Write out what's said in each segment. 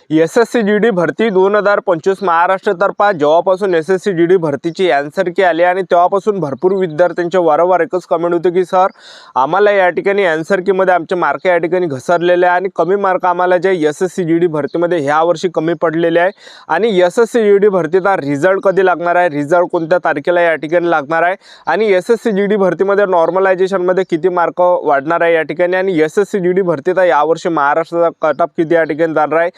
SSC GD भरती 2025 महाराष्ट्रतर्फे जेव्हापासून SSC GD भरतीची आन्सर की आली आणि तेव्हापासून भरपूर विद्यार्थ्यांचे वारंवार एकच कमेंट होते की सर आम्हाला या ठिकाणी आन्सर कीमध्ये आमचे मार्क या ठिकाणी घसरलेले आहे आणि कमी मार्क आम्हाला जे एसएससी जीडी भरतीमध्ये ह्या वर्षी कमी पडलेले आहे आणि एसएससी जीडी भरतीचा रिझल्ट कधी लागणार आहे, रिझल्ट कोणत्या तारखेला या ठिकाणी लागणार आहे आणि एसएससी जीडी भरतीमध्ये नॉर्मलायझेशनमध्ये किती मार्क वाढणार आहे या ठिकाणी आणि एसएससी जीडी भरतीचा यावर्षी महाराष्ट्राचा कट ऑफ किती या ठिकाणी जाणार आहे,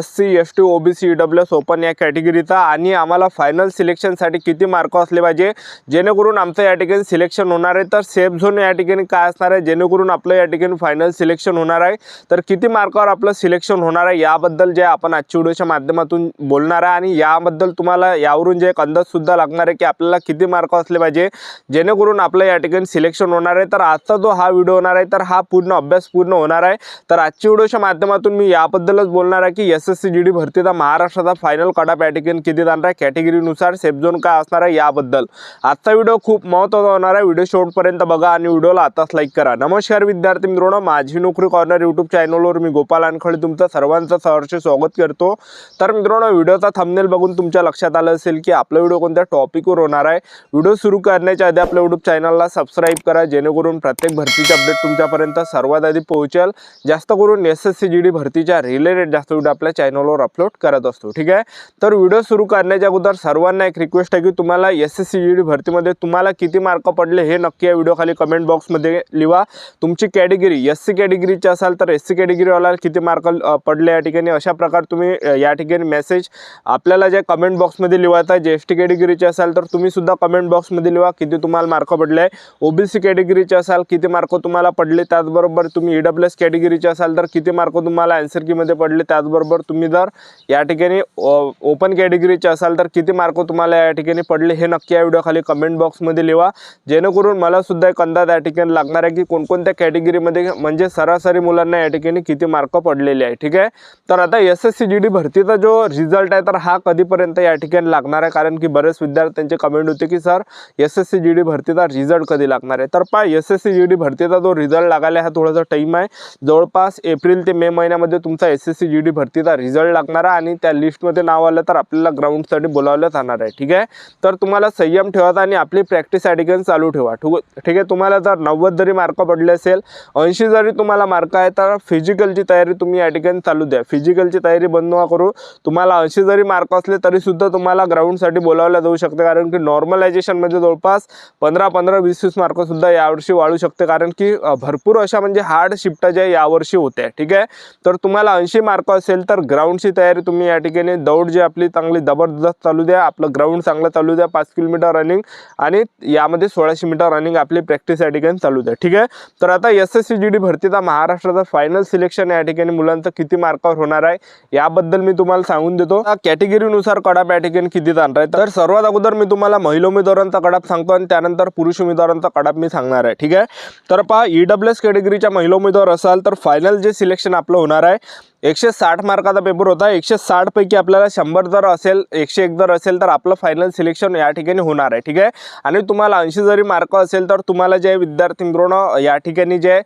SC ST OBC EWS open या कॅटेगरीचा आणि आम्हाला फायनल सिलेक्शनसाठी किती मार्क असले पाहिजे जेणेकरून आमचं या ठिकाणी सिलेक्शन होणार आहे। तर सेफ झोन या ठिकाणी काय असणार आहे जेणेकरून आपलं या ठिकाणी फायनल सिलेक्शन होणार आहे, तर किती मार्कावर आपलं सिलेक्शन होणार आहे याबद्दल जे आपण आजच्या व्हिडिओच्या माध्यमातून बोलणार आहे आणि याबद्दल तुम्हाला यावरून जे एक अंदाज सुद्धा लागणार आहे की आपल्याला किती मार्क असले पाहिजे जेणेकरून आपलं या ठिकाणी सिलेक्शन होणार आहे। तर आजचा जो हा व्हिडिओ होणार आहे तर हा पूर्ण अभ्यास पूर्ण होणार आहे। तर आजच्या व्हिडिओच्या माध्यमातून मी याबद्दलच बोलणार आहे की एसएससी जीडी भरतीचा महाराष्ट्राचा फायनल कट ऑफ या ठिकाणी किती जाणार आहे, कॅटेगरीनुसार सेफ झोन काय असणार आहे याबद्दल आजचा व्हिडिओ खूप महत्त्वाचा होणार आहे। व्हिडिओ शेवटपर्यंत बघा आणि व्हिडिओला आताच लाईक करा। नमस्कार विद्यार्थी मित्रांनो, माझी नोकरी कॉर्नर यूट्यूब चॅनलवर मी गोपाल अनखळे तुमचं सर्वांचं सहर्ष स्वागत करतो। तर मित्रांनो, व्हिडिओचा थंबनेल बघून तुमच्या लक्षात आलं असेल की आपला व्हिडिओ कोणत्या टॉपिकवर होणार आहे। व्हिडिओ सुरू करण्याच्या आधी आपल्या यूट्यूब चॅनलला सबस्क्राइब करा जेणेकरून प्रत्येक भरतीचे अपडेट तुमच्यापर्यंत सर्वात आधी पोहोचेल। जास्त करून एसएससी जीडी भरतीच्या रिलेटेड जास्त व्हिडिओ आपल्या चॅनलवर अपलोड करत असतो, ठीक आहे। तर व्हिडिओ सुरू करण्याच्या अगोदर सर्वांना एक रिक्वेस्ट आहे की तुम्हाला एसएससी जीडी भरतीमध्ये तुम्हाला किती मार्क पडले हे नक्की या व्हिडिओ खाली कमेंट बॉक्समध्ये लिहा। तुमची कॅटेगरी एससी कॅटेगरीची असाल तर एससी कॅटेगरीवाला किती मार्क पडले या ठिकाणी अशा प्रकारे तुम्ही या ठिकाणी मेसेज आपल्याला जे कमेंट बॉक्समध्ये लिहायचं आहे। जे एसटी कॅटेगरीचे असाल तर तुम्ही सुद्धा कमेंट बॉक्समध्ये लिहा किती तुम्हाला मार्क पडले आहे। ओबीसी कॅटेगरीचे असाल किती मार्क तुम्हाला पडले, त्याचबरोबर तुम्ही ईडब्ल्यूएस कॅटेगरीचे असाल तर किती मार्क तुम्हाला आन्सर कीमध्ये पडले, त्याचबरोबर तुम्ही जर या ठिकाणी ओपन कॅटेगरीचे असाल तर किती मार्क तुम्हाला या ठिकाणी पडले हे नक्की या व्हिडिओ खाली कमेंट बॉक्समध्ये लिहा जेणेकरून मला सुद्धा एक अंदाज या ठिकाणी लागणार आहे की कोणकोणत्या कॅटेगरीमध्ये म्हणजे सरासरी मुलांना या ठिकाणी किती मार्क पडलेले आहे, ठीक आहे। तर आता एसएससी जीडी भरतीचा जो रिझल्ट आहे तर हा कधीपर्यंत या ठिकाणी लागणार आहे, कारण की बरेच विद्यार्थ्यांचे कमेंट होते की सर एसएससी जीडी भरतीचा रिझल्ट कधी लागणार आहे। तर पहा, एसएससी जीडी भरतीचा जो रिझल्ट लागायला हा थोडासा टाइम आहे, जवळपास एप्रिल ते मे महिन्यामध्ये तुमचा एसएससी जीडी भरतीचा रिझल्ट लागणार आहे आणि त्या लिस्टमध्ये नाव आलं तर आपल्याला ग्राउंडसाठी बोलावलं जाणार आहे, ठीक आहे। तर तुम्हाला संयम ठेवायचा आणि आपली प्रॅक्टिस या ठिकाणी चालू ठेवा, ठीक आहे। तुम्हाला जर 90 जरी मार्क पडले असेल, 80 जरी तुम्हाला मार्क आहे तर फिजिकलची तयारी तुम्ही या ठिकाणी चालू द्या। फिजिकलची तयारी बंद नका करू। तुम्हाला 80 जरी मार्क असले तरी सुद्धा तुम्हाला ग्राउंडसाठी बोलावलं जाऊ शकते, कारण की नॉर्मलायझेशनमध्ये जवळपास 15-15, 20-20 मार्क सुद्धा यावर्षी वाढू शकते, कारण की भरपूर अशा म्हणजे हार्ड शिफ्ट ज्या यावर्षी होत्या, ठीक आहे। तर तुम्हाला 80 मार्क असेल तर ग्राउंडची तयारी तुम्ही या ठिकाणी दौड जी आपली चांगली जबरदस्त चालू द्या, आपलं ग्राउंड चांगलं चालू द्या, 5 किलोमीटर रनिंग आणि यामध्ये 1600 मीटर रनिंग आपली प्रॅक्टिस या ठिकाणी चालू द्या, ठीक आहे। तर आता एसएससी जीडी भरतीचा महाराष्ट्राचा फायनल सिलेक्शन या ठिकाणी मुलांचं किती मार्कावर होणार आहे याबद्दल मी तुम्हाला सांगून देतो। कॅटेगरीनुसार कडाप या ठिकाणी किती जाणार आहे, तर सर्वात अगोदर मी तुम्हाला महिला उमेदवारांचा कडाप सांगतो आणि त्यानंतर पुरुष उमेदवारांचा कडाप मी सांगणार आहे, ठीक आहे। तर पहा, ईडब्ल्यूएस कॅटेगरीच्या महिला उमेदवार असाल तर फायनल जे सिलेक्शन आपलं होणार आहे 160 मार्काचा पेपर होता। 160 पैकी आपल्याला 100 जर असेल, 101 जर असेल तर आपलं फायनल सिलेक्शन या ठिकाणी होणार आहे, ठीक आहे। आणि तुम्हाला 80 जरी मार्क असेल तर तुम्हाला जे विद्यार्थी मित्रांनो या ठिकाणी जे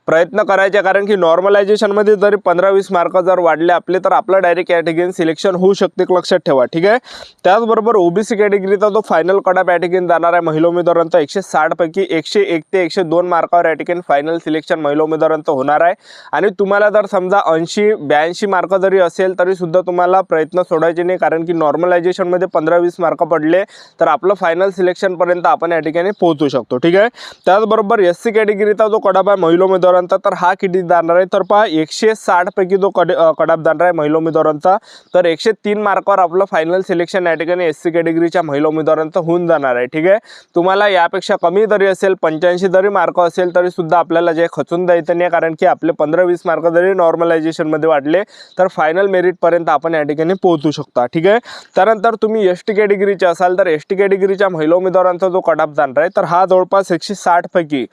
प्रयत्न करायचे, कारण की नॉर्मलायझेशनमध्ये जरी 15-20 मार्क जर वाढले आपले तर आपलं डायरेक्ट या ठिकाणी सिलेक्शन होऊ शकते, लक्षात ठेवा, ठीक आहे। त्याचबरोबर ओबीसी कॅटेगरीचा जो फायनल कडाप या ठिकाणी जाणार आहे महिला उमेदवारांचा 160 पैकी 101 ते 102 मार्कावर या ठिकाणी फायनल सिलेक्शन महिला उमेदवारांचं होणार आहे। आणि तुम्हाला जर समजा 80-82 मार्क जरी असेल तरी सुद्धा तुम्हाला प्रयत्न सोडायचे नाही, कारण की नॉर्मलायझेशनमध्ये 15-20 मार्क पडले तर आपलं फायनल सिलेक्शनपर्यंत आपण या ठिकाणी पोहोचू शकतो, ठीक आहे। त्याचबरोबर एससी कॅटेगरीचा जो कडाप आहे महिला उमेदवार तर हा किती जाणार आहे, तर पहा 160 पैकी जो कडाप जाणार आहे महिला उमेदवारांचा तर 103 मार्कावर आपलं फायनल सिलेक्शन या ठिकाणी एससी कॅटेगरीच्या महिला उमेदवारांचं होऊन जाणार आहे, ठीक आहे। तुम्हाला यापेक्षा कमी जरी असेल, 85 जरी मार्क असेल तरी सुद्धा आपल्याला जे खचून द्यायचं नाही, कारण की आपले 15-20 मार्क जरी नॉर्मलायझेशनमध्ये वाढले तर फायनल मेरिटपर्यंत आपण या ठिकाणी पोहोचू शकता, ठीक आहे। त्यानंतर तुम्ही एसटी कॅटेगरीचे असाल तर एसटी कॅटेगरीच्या महिला उमेदवारांचा जो कडाप जाणार आहे तर हा जवळपास 160 पैकी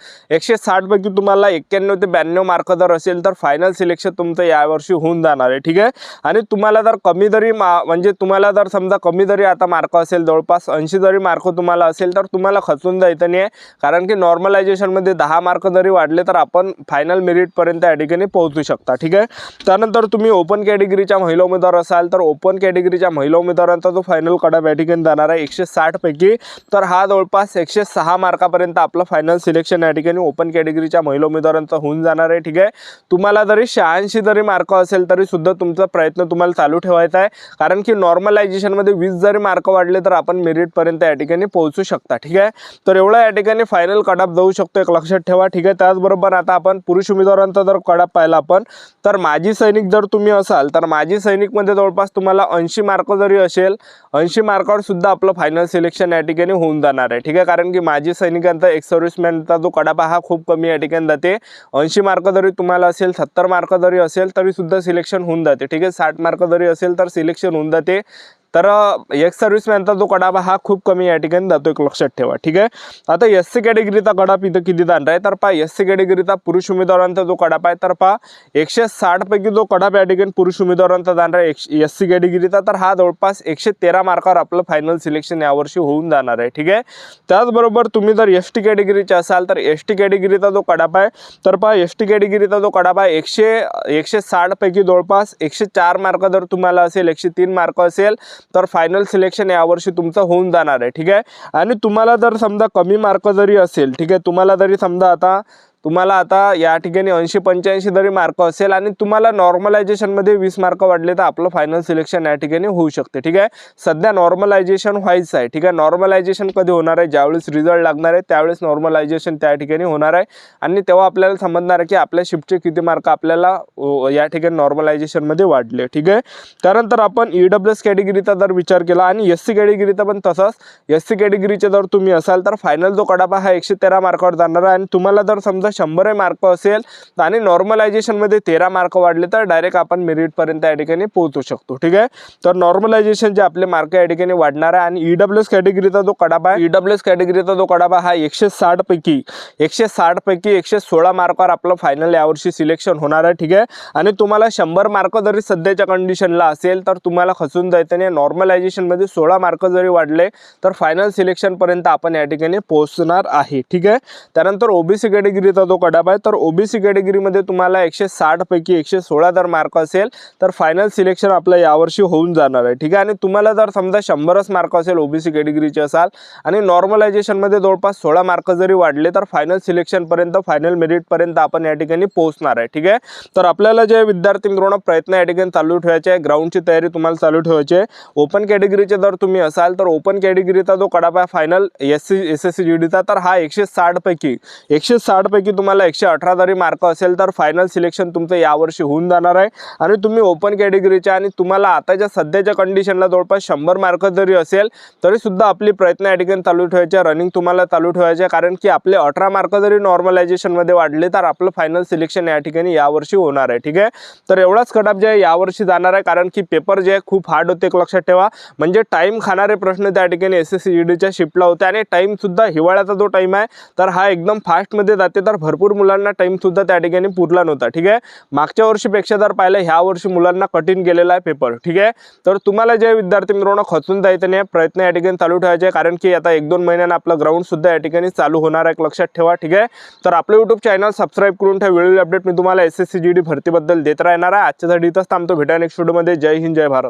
तुम्हाला 91 91 ते 92 मार्क जर असेल तर फायनल सिलेक्शन तुमचं यावर्षी होऊन जाणार आहे. ठीक आहे. आणि तुम्हाला जर कमी जरी म्हणजे तुम्हाला जर समजा कमी जरी आता मार्क असेल, जवळपास 80 जरी मार्क तुम्हाला असेल तर तुम्हाला खचून जायचं नाही आहे, कारण की नॉर्मलायझेशनमध्ये 10 मार्क जरी वाढले तर आपण फायनल मेरिटपर्यंत या ठिकाणी पोहोचू शकता. ठीक आहे. त्यानंतर तुम्ही ओपन कॅटेगरीच्या महिला उमेदवार असाल तर ओपन कॅटेगरीच्या महिला उमेदवारांचा जो फायनल कटऑफ या ठिकाणी जाणार आहे 160 पैकी, तर हा जवळपास 106 मार्कापर्यंत आपलं फायनल सिलेक्शन या ठिकाणी ओपन कॅटेगरीच्या महिला उमेदवारांचा होऊन जाणार आहे. ठीक आहे. तुम्हाला जरी 86 जरी मार्क असेल तरी सुद्धा तुमचा प्रयत्न तुम्हाला चालू ठेवायचा आहे, कारण की नॉर्मलायझेशनमध्ये 20 जरी मार्क वाढले तर आपण मेरिटपर्यंत या ठिकाणी पोहोचू शकता. ठीक आहे. तर एवढं या ठिकाणी फायनल कटऑफ जाऊ शकतो, एक लक्षात ठेवा. ठीक आहे. त्याचबरोबर आता आपण पुरुष उमेदवारांचा जर कटऑफ पाहिला आपण, तर माजी सैनिक जर तुम्ही असाल तर माजी सैनिकमध्ये जवळपास तुम्हाला 80 मार्क जरी असेल, 80 मार्कावर सुद्धा आपलं फायनल सिलेक्शन या ठिकाणी होऊन जाणार आहे. ठीक आहे. कारण की माजी सैनिकांचा एक्स सर्व्हिसमॅनचा जो कटऑफ हा खूप कमी या ठिकाणी जाते. 80 मार्क जरी तुम्हाला असेल, 70 मार्क जरी असेल तरी सुद्धा सिलेक्शन होऊन जाते. ठीक आहे. 60 मार्क जरी असेल तर सिलेक्शन होऊन जाते. तर एक्स सर्व्हिसमॅनचा जो कटऑफ हा खूप कमी या ठिकाणी जातो, एक लक्षात ठेवा. ठीक आहे. आता एस सी कॅटेगरीचा कटऑफ इथं किती जाणार आहे, तर पहा एस सी कॅटेगरीचा पुरुष उमेदवारांचा जो कटऑफ आहे तर पहा 160 पैकी जो कटऑफ या ठिकाणी पुरुष उमेदवारांचा जाणार आहे एस सी कॅटेगरीचा, तर हा जवळपास 113 मार्कावर आपलं फायनल सिलेक्शन यावर्षी होऊन जाणार आहे. ठीक आहे. त्याचबरोबर तुम्ही जर एस टी कॅटेगरीचे असाल तर एस टी कॅटेगरीचा जो कटऑफ आहे तर पहा एस टी कॅटेगरीचा जो कटऑफ आहे 160 पैकी जवळपास 104 मार्क जर तुम्हाला असेल, 103 मार्क असेल तर फायनल सिलेक्शन यावर्षी तुमचं होऊन जाणार आहे. ठीक आहे. आणि तुम्हाला जर समजा कमी मार्क जरी असेल, ठीक आहे, तुम्हाला जरी समजा आता या ठिकाणी 80-85 जरी मार्क असेल आणि तुम्हाला नॉर्मलायझेशनमध्ये 20 मार्क वाढले तर आपलं फायनल सिलेक्शन या ठिकाणी होऊ शकते. ठीक आहे. सध्या नॉर्मलायझेशन व्हायचं आहे. ठीक आहे. नॉर्मलायझेशन कधी होणार आहे, ज्यावेळेस रिझल्ट लागणार आहे त्यावेळेस नॉर्मलायझेशन त्या ठिकाणी होणार आहे आणि तेव्हा आपल्याला समजणार आहे की आपल्या शिफ्टचे किती मार्क आपल्याला या ठिकाणी नॉर्मलायझेशनमध्ये वाढले. ठीक आहे. त्यानंतर आपण EWS कॅटेगरीचा जर विचार केला आणि एस सी कॅटेगरीचा पण तसंच, एस सी कॅटेगरीचे जर तुम्ही असाल तर फायनल जो कटऑफ हा 113 मार्कावर जाणार आहे आणि तुम्हाला जर समजा 100 मार्क असेल आणि नॉर्मलायझेशनमध्ये 13 मार्क वाढले तर डायरेक्ट आपण मेरिटपर्यंत या ठिकाणी पोहोचू शकतो. ठीक आहे. तर नॉर्मलायझेशनचे आपले मार्क या ठिकाणी वाढणार आहे आणि EWS कॅटेगरीचा जो कटऑफ आहे, EWS कॅटेगरीचा जो कटऑफ हा 160 पैकी 116 मार्कावर आपलं फायनल यावर्षी सिलेक्शन होणार आहे. ठीक आहे. आणि तुम्हाला 100 मार्क जरी सध्याच्या कंडिशनला असेल तर तुम्हाला खचून जायचं नाही. नॉर्मलायझेशनमध्ये 16 मार्क जरी वाढले तर फायनल सिलेक्शनपर्यंत आपण या ठिकाणी पोहोचणार आहे. ठीक आहे. त्यानंतर ओबीसी कॅटेगरीचा जो कटऑफ आहे तर ओबीसी कॅटेगरीमध्ये तुम्हाला 160 पैकी 116 जर मार्क असेल तर फायनल सिलेक्शन आपलं यावर्षी होऊन जाणार आहे. ठीक आहे. आणि तुम्हाला जर समजा 100च मार्क असेल, ओबीसी कॅटेगरीचे असाल आणि नॉर्मलायझेशनमध्ये जवळपास 16 मार्क जरी वाढले तर फायनल सिलेक्शनपर्यंत, फायनल मेरिटपर्यंत आपण या ठिकाणी पोहोचणार आहे. ठीक आहे. तर आपल्याला जे विद्यार्थी मित्रांनो प्रयत्न या ठिकाणी चालू ठेवायचे आहे, ग्राउंडची तयारी तुम्हाला चालू ठेवायची आहे. ओपन कॅटेगरीचे जर तुम्ही असाल तर ओपन कॅटेगरीचा जो कटऑफ आहे फायनल SSC GDचा तर हा 160 पैकी तुम्हाला 118 जरी मार्क असेल तर फायनल सिलेक्शन तुमचं यावर्षी होऊन जाणार आहे. आणि तुम्ही ओपन कॅटेगरीच्या आणि तुम्हाला आताच्या सध्याच्या कंडिशनला जवळपास 100 मार्क जरी असेल तरी सुद्धा आपली प्रयत्न या ठिकाणी चालू ठेवायचे, रनिंग तुम्हाला चालू ठेवायचे, कारण की आपले 18 मार्क जरी नॉर्मलायझेशनमध्ये वाढले तर आपलं फायनल सिलेक्शन या ठिकाणी यावर्षी होणार आहे. ठीक आहे. तर एवढाच कटऑफ जे आहे यावर्षी जाणार आहे, कारण की पेपर जे आहे खूप हार्ड होते, एक लक्षात ठेवा. म्हणजे टाइम खाणारे प्रश्न त्या ठिकाणी SSC GDच्या शिफ्टला होते आणि टाइम सुद्धा हिवाळ्याचा जो टाइम आहे तर हा एकदम फास्टमध्ये जाते, तर भरपूर मुलांना टाइम सुद्धा त्या ठिकाणी पुरला नव्हता. ठीक आहे. मागच्या वर्षीपेक्षा जर पाहिलं ह्या वर्षी मुलांना कठीण गेलेला आहे पेपर. ठीक आहे. तर तुम्हाला जे विद्यार्थी मित्रांनो खचून जायचं नाही, प्रयत्न या ठिकाणी चालू ठेवायचे, कारण की आता 1-2 महिन्यांना आपलं ग्राउंड सुद्धा या ठिकाणी चालू होणार आहे, एक लक्षात ठेवा. ठीक आहे. तर आपलं YouTube चॅनल सबस्क्राईब करून ठेवा. वेळोवेळी अपडेट मी तुम्हाला SSC GD भरतीबद्दल देत राहणार आहे. आजच्यासाठी इथंच थांबतो. भेटा नेक्स्ट व्हिडिओमध्ये. जय हिंद, जय भारत.